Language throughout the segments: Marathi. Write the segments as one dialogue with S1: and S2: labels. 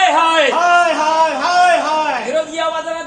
S1: हाय हाय
S2: हाय हाय हाय हाय
S1: विरोधी आवाजाला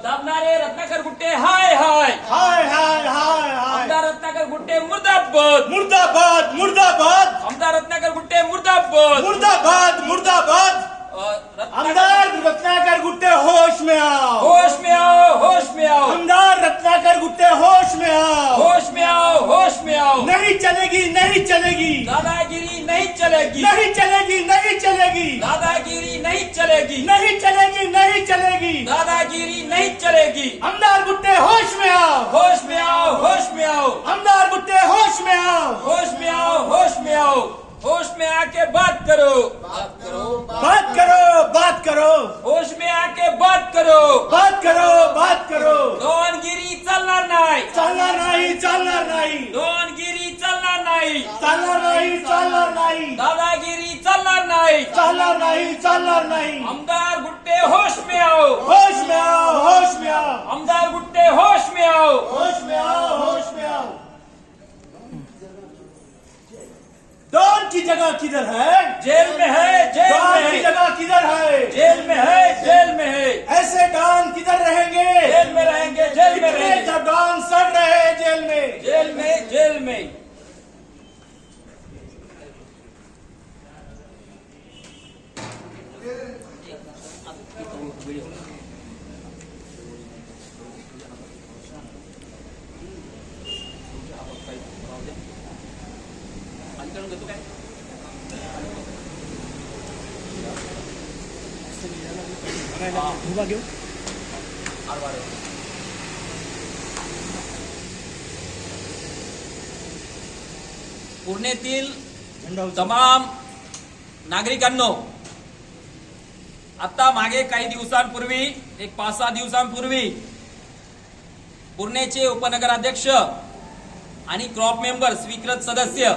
S1: दाबणारे रत्नाकर गुट्टे हाय हाय
S2: हाय हाय हाय हाय
S1: आमदार रत्नाकर गुट्टे मुर्दाबाद
S2: मुर्दाबाद मुर्दाबाद
S1: आमदार रत्नाकर गुट्टे मुर्दाबाद
S2: मुर्दाबाद मुर्दाबाद आमदार रत्नाकर गुट्टे होश में आओ
S1: होश में आओ होश में आओ
S2: आमदार रत्नाकर गुट्टे होश में आओ
S1: होश में आओ होश में आओ
S2: नहीं चलेगी नहीं चलेगी
S1: दादागिरी नहीं चलेगी
S2: नहीं चलेगी नहीं चलेगी
S1: दादागिरी नहीं चलेगी
S2: नहीं चलेगी नहीं चलेगी
S1: दादागिरी नहीं चलेगी
S2: आमदार गुट्टे होश में आओ
S1: होश में आओ होश में आओ
S2: आमदार गुट्टे होश में आओ
S1: होश में आओ होश में आओ होश में आके बात करो बात करो
S2: बात करो बात करो
S1: होश में आके बात करो
S2: बात करो बात करो
S1: दोनगिरी चालणार नाही
S2: चालणार नाही चालणार नाही
S1: दोनगिरी चालणार नाही
S2: चालणार नाही चालणार नाही
S1: दादागिरी चालणार नाही
S2: चालणार नाही चालणार नाही
S1: आमदार गुट्टे होश में आओ
S2: होश में आओ होश में आओ
S1: आमदार गुट्टे होश में आओ
S2: होश में आओ होश में आओ डॉन की जगह किधर है
S1: जेल में है जेल
S2: डॉन
S1: में
S2: की
S1: है
S2: जगह किधर है
S1: जेल में है जेल में है
S2: ऐसे डॉन किधर रहेंगे
S1: जेल में रहेंगे जेल में
S2: कितने
S1: रहेंगे
S2: जब डॉन सड़ रहे हैं जेल में
S1: जेल में जेल में पुण्यातील तमाम नागरिकांनो, आता मागे काही दिवसांपूर्वी एक 5-6 दिवसांपूर्वी पुण्याचे उपनगराध्यक्ष आणि क्रॉप मेंबर स्वीकृत सदस्य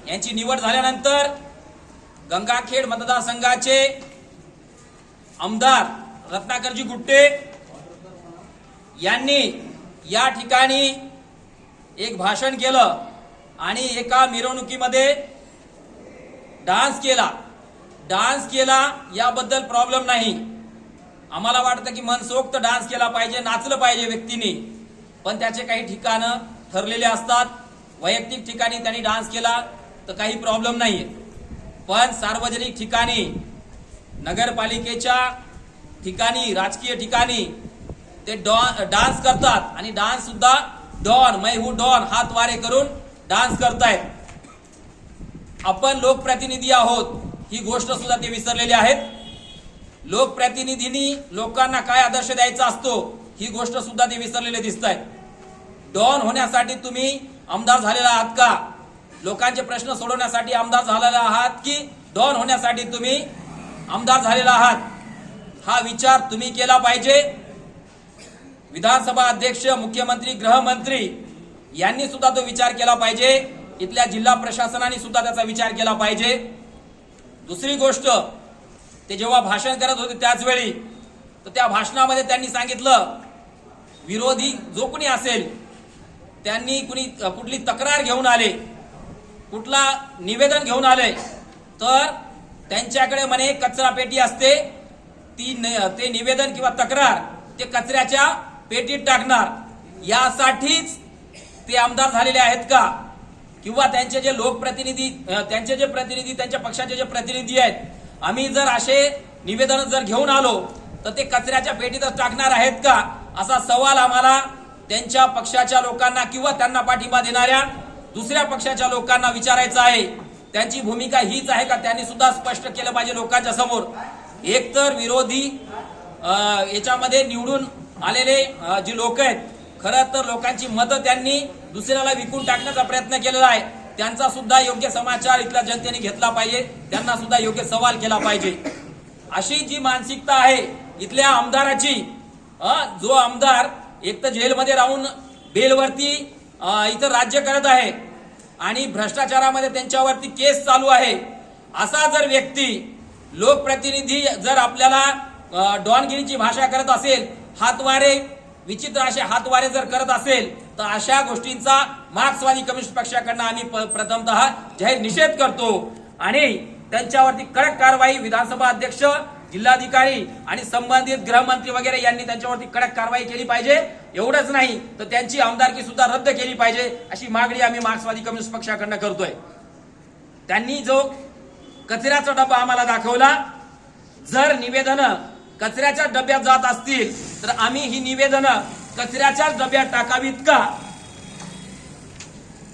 S1: यांची निवड झाल्यानंतर गंगाखेड मतदारसंघाचे आमदार रत्नाकरजी गुट्टे यांनी या ठिकाणी एक भाषण केलं आणि एका मिरवणुकीमध्ये डान्स केला याबद्दल प्रॉब्लेम नाही। आम्हाला वाटतं की मनसोक्त डान्स केला पाहिजे, नाचलं पाहिजे व्यक्तीने, पण त्याचे काही ठिकाणं ठरलेले असतात। वैयक्तिक ठिकाणी त्यांनी डान्स केला तर काही प्रॉब्लेम नाहीये, पण सार्वजनिक ठिकाणी नगरपालिकेच्या ठिकाणी राजकीय ठिकाणी ते डान्स करतात आणि डान्स सुद्धा डॉन मैं हूं डॉन हात वारे करून डान्स करतायत। आपण लोकप्रतिनिधी आहोत ही गोष्ट सुद्धा ते विसरलेले आहेत। लोकप्रतिनिधींनी लोकांना काय आदर्श द्यायचा असतो ही गोष्ट सुद्धा ते विसरलेले दिसतायत। डॉन होण्यासाठी तुम्ही आमदार झालेला आहात का? लोकांचे प्रश्न सोडवण्यासाठी आमदार झालेला आहात की डॉन होण्यासाठी तुम्ही आमदार झालेला आहात? हा विचार तुम्ही केला पाहिजे। विधानसभा अध्यक्ष, मुख्यमंत्री, गृहमंत्री यांनी सुद्धा तो विचार केला पाहिजे। इथल्या जिल्हा प्रशासनाने सुद्धा त्याचा विचार केला पाहिजे। दुसरी गोष्ट, ते जेव्हा भाषण करत होते त्याच वेळी तर त्या भाषणामध्ये त्यांनी सांगितलं विरोधी जो कोणी असेल त्यांनी कुठली तक्रार घेऊन आले, कुठला निवेदन घेऊन आले तर त्यांच्याकडे म्हणे कचरा पेटी असते, ते निवेदन किंवा तक्रार ते कचऱ्याच्या पेटीत टाकणार। यासाठीच ते आमदार झालेले आहेत का? किंवा त्यांचे जे लोकप्रतिनिधी, त्यांच्या पक्षाचे जे प्रतिनिधी आहेत, आम्ही जर असे निवेदन जर घेऊन आलो तर ते कचऱ्याच्या पेटीतच टाकणार आहेत का? असा सवाल आम्हाला त्यांच्या पक्षाच्या लोकांना किंवा त्यांना पाठिंबा देणाऱ्या दुसऱ्या पक्षाच्या लोकांना विचारायचं आहे। त्यांची भूमिका हीच आहे का? त्यांनी सुद्धा स्पष्ट केलं पाहिजे लोकांच्या समोर। एकतर विरोधी याच्यामध्ये निवडून आलेले जे लोक आहेत, खरं तर लोकांची मतं त्यांनी दुसऱ्याला विकून टाकण्याचा प्रयत्न केलेला आहे। त्यांचा सुद्धा योग्य समाचार इथल्या जनतेने घेतला पाहिजे, त्यांना सुद्धा योग्य सवाल केला पाहिजे। अशी जी मानसिकता आहे इथल्या आमदाराची, जो आमदार एक तर जेलमध्ये राहून बेलवरती इथं राज्य करत आहे आणि भ्रष्टाचारामध्ये त्यांच्यावरती केस चालू आहे, असा जर व्यक्ती लोकप्रतिनिधी जर आपल्याला डॉनगिरीची भाषा करत असेल, हातवारे विचित्र असे हातवारे जर करत असेल तर अशा गोष्टींचा मार्क्सवादी कम्युनिस्ट पक्षाकडनं आम्ही प्रथमतः जाहीर निषेध करतो आणि त्यांच्यावरती कडक कारवाई विधानसभा अध्यक्ष जिल्हाधिकारी आणि संबंधित गृहमंत्री वगैरे यांनी त्यांच्यावरती कडक कारवाई केली पाहिजे. एवढंच नाही तर त्यांची आमदारकी सुद्धा रद्द केली पाहिजे अशी मागणी आम्ही मार्क्सवादी कम्युनिस्ट पक्षाकडनं करतोय. त्यांनी जो कचऱ्याचा डबा आम्हाला दाखवला, जर निवेदनं कचऱ्याच्या डब्यात जात असतील तर आम्ही ही निवेदनं कचऱ्याच्याच डब्यात टाकावीत का,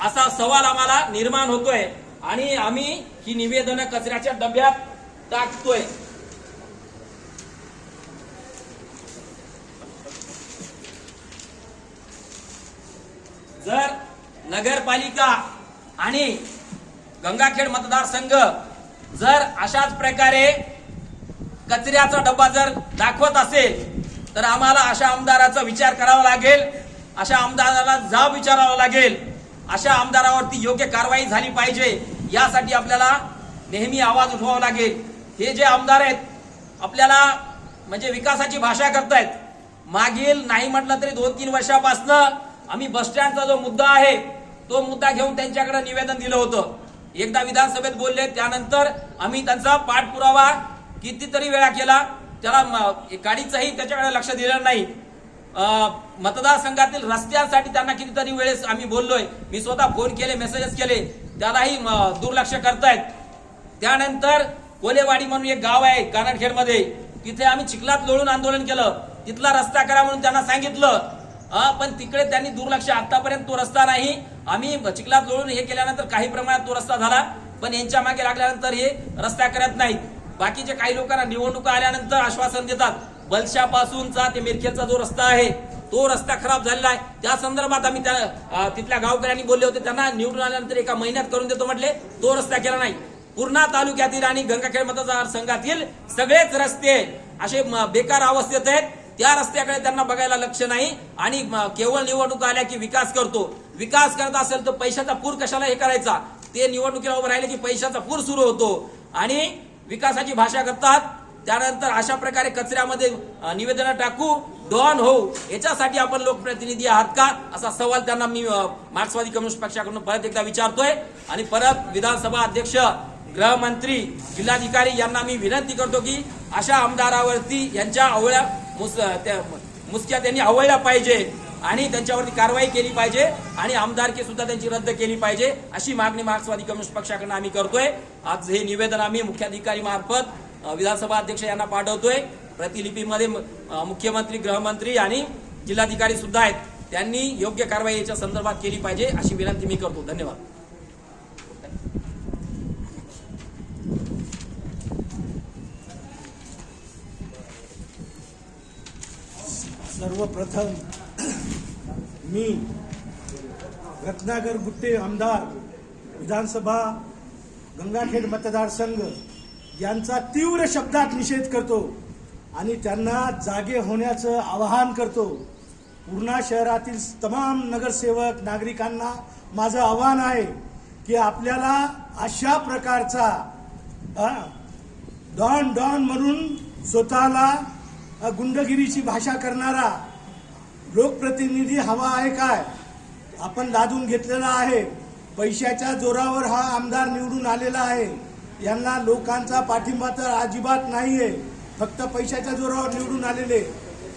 S1: असा सवाल आम्हाला निर्माण होतोय आणि आम्ही ही निवेदनं कचऱ्याच्या डब्यात टाकतोय. जर नगरपालिका आणि गंगाखेड मतदारसंघ जर अशाच प्रकारे कचऱ्याचा डब्बा जर दाखवत असेल तर आम्हाला अशा आमदाराचा विचार करावा लागेल, अशा आमदाराला जाब विचारावा लागेल, अशा आमदारावरती योग्य कारवाई झाली पाहिजे. यासाठी आपल्याला नेहमी आवाज उठवावा लागेल. हे जे आमदार आहेत आपल्याला म्हणजे विकासाची भाषा करतायत. मागील नाही म्हटलं तरी 2-3 वर्षापासून आम्ही बस स्टँडचा जो मुद्दा आहे तो मुद्दा घेऊन त्यांच्याकडे निवेदन दिलं होतं. एकदा विधानसभेत बोलले, त्यानंतर आम्ही त्यांचा पाठपुरावा कितीतरी वेळा केला, त्याला गाडीचंही त्याच्याकडे लक्ष दिलं नाही. मतदारसंघातील रस्त्यांसाठी त्यांना कितीतरी वेळेस आम्ही बोललोय, मी स्वतः फोन केले, मेसेजेस केले, त्यालाही दुर्लक्ष करतायत. त्यानंतर कोलेवाडी म्हणून एक गाव आहे कानडखेडमध्ये, तिथे आम्ही चिखलात लोळून आंदोलन केलं, तिथला रस्ता करा म्हणून त्यांना सांगितलं, पण तिकडे त्यांनी दुर्लक्ष. आतापर्यंत तो रस्ता नाही. आम्ही चिखलात लोळून हे केल्यानंतर काही प्रमाणात तो रस्ता झाला, पण यांच्या मागे लागल्यानंतर हे रस्ता करत नाहीत. बाकीचे काही लोकांना निवडणुका आल्यानंतर आश्वासन देतात. बलशापासूनचा ते मिरखेलचा जो रस्ता आहे तो रस्ता खराब झालेला आहे. त्या संदर्भात आम्ही तिथल्या गावकऱ्यांनी बोलले होते, त्यांना निवडून आल्यानंतर 1 महिन्यात करून देतो म्हटले, तो रस्ता केला नाही. पूर्णा तालुक्यातील आणि गंगाखेड मतदारसंघातील सगळेच रस्ते असे बेकार अवस्थेत आहेत. त्या रस्त्याकडे त्यांना बघायला लक्ष नाही आणि केवळ निवडणूक आल्या की विकास करतो. विकास करत असेल तर पैशाचा पूर कशाला हे करायचा. ते निवडणुकीला उभं राहिले की पैशाचा पूर सुरू होतो आणि विकासाची भाषा करतात. त्यानंतर अशा प्रकारे कचऱ्यामध्ये निवेदनं टाकू, डॉन होऊ, याच्यासाठी आपण लोकप्रतिनिधी आहात का, असा सवाल त्यांना मी मार्क्सवादी कम्युनिस्ट पक्षाकडून परत एकदा विचारतोय. आणि परत विधानसभा अध्यक्ष, गृहमंत्री, जिल्हाधिकारी यांना मी विनंती करतो की अशा आमदारावरती यांच्या अवळ्या मुसक्या त्यांनी आवळल्या पाहिजे आणि त्यांच्यावरती कारवाई केली पाहिजे आणि आमदारकी सुद्धा त्यांची रद्द केली पाहिजे, अशी मागणी मार्क्सवादी कम्युनिस्ट पक्षाकडून आम्ही करतोय. आज हे निवेदन आम्ही मुख्याधिकारी मार्फत विधानसभा अध्यक्ष यांना पाठवतोय. प्रतिलिपीमध्ये मुख्यमंत्री, गृहमंत्री आणि जिल्हाधिकारी सुद्धा आहेत. त्यांनी योग्य कारवाई याच्या संदर्भात केली पाहिजे अशी विनंती मी करतो. धन्यवाद.
S2: सर्वप्रथम मी रत्नाकर गुट्टे आमदार, विधानसभा गंगाखेड मतदारसंघ यांचा तीव्र शब्दात निषेध करतो आणि त्यांना जागे होण्याचं आवाहन करतो. पूर्णा शहरातील तमाम नगरसेवक नागरिकांना माझं आवाहन आहे की आपल्याला अशा प्रकारचा डॉन म्हणून स्वतःला गुंडगिरीची भाषा करणारा लोकप्रतिनिधी हवा आहे काय. आपण लादून घेतलेला आहे. पैशाच्या जोरावर हा आमदार निवडून आलेला आहे. यांना लोकांचा पाठिंबा तर अजिबात नाहीये, फक्त पैशाच्या जोरावर निवडून आलेले.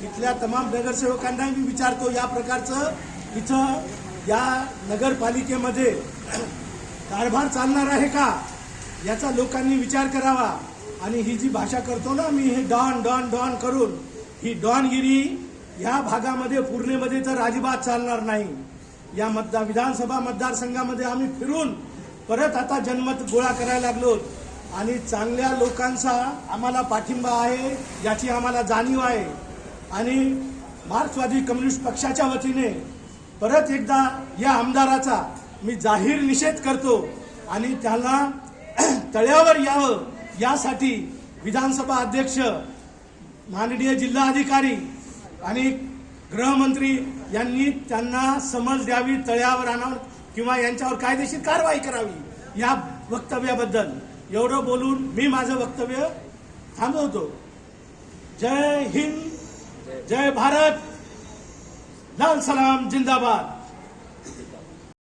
S2: इथल्या तमाम नगरसेवकांना मी विचारतो, या प्रकारचं इथं या नगरपालिकेमध्ये कारभार चालणार आहे का, याचा लोकांनी विचार करावा. आणि ही जी भाषा करतो ना मी, हे डॉन करून, ही डॉनगिरी या भागामध्ये पूर्णेमध्ये तर अजिबात चालणार नाही. या विधानसभा मतदारसंघामध्ये आम्ही फिरून परत आता जनमत गोळा करायला लागलो आणि चांगल्या लोकांचा आम्हाला पाठिंबा आहे याची आम्हाला जाणीव आहे. आणि मार्क्सवादी कम्युनिस्ट पक्षाच्या वतीने परत एकदा या आमदाराचा मी जाहीर निषेध करतो आणि त्याला तळ्यावर यावं यासाठी विधानसभा अध्यक्ष, माननीय जिल्हाधिकारी आणि गृहमंत्री यांनी त्यांना समज द्यावी, तळ्यावर आणावं किंवा यांच्यावर कायदेशीर कारवाई करावी. या वक्तव्याबद्दल एवढं बोलून मी माझं वक्तव्य थांबवतो. जय हिंद, जय भारत, लाल सलाम जिंदाबाद.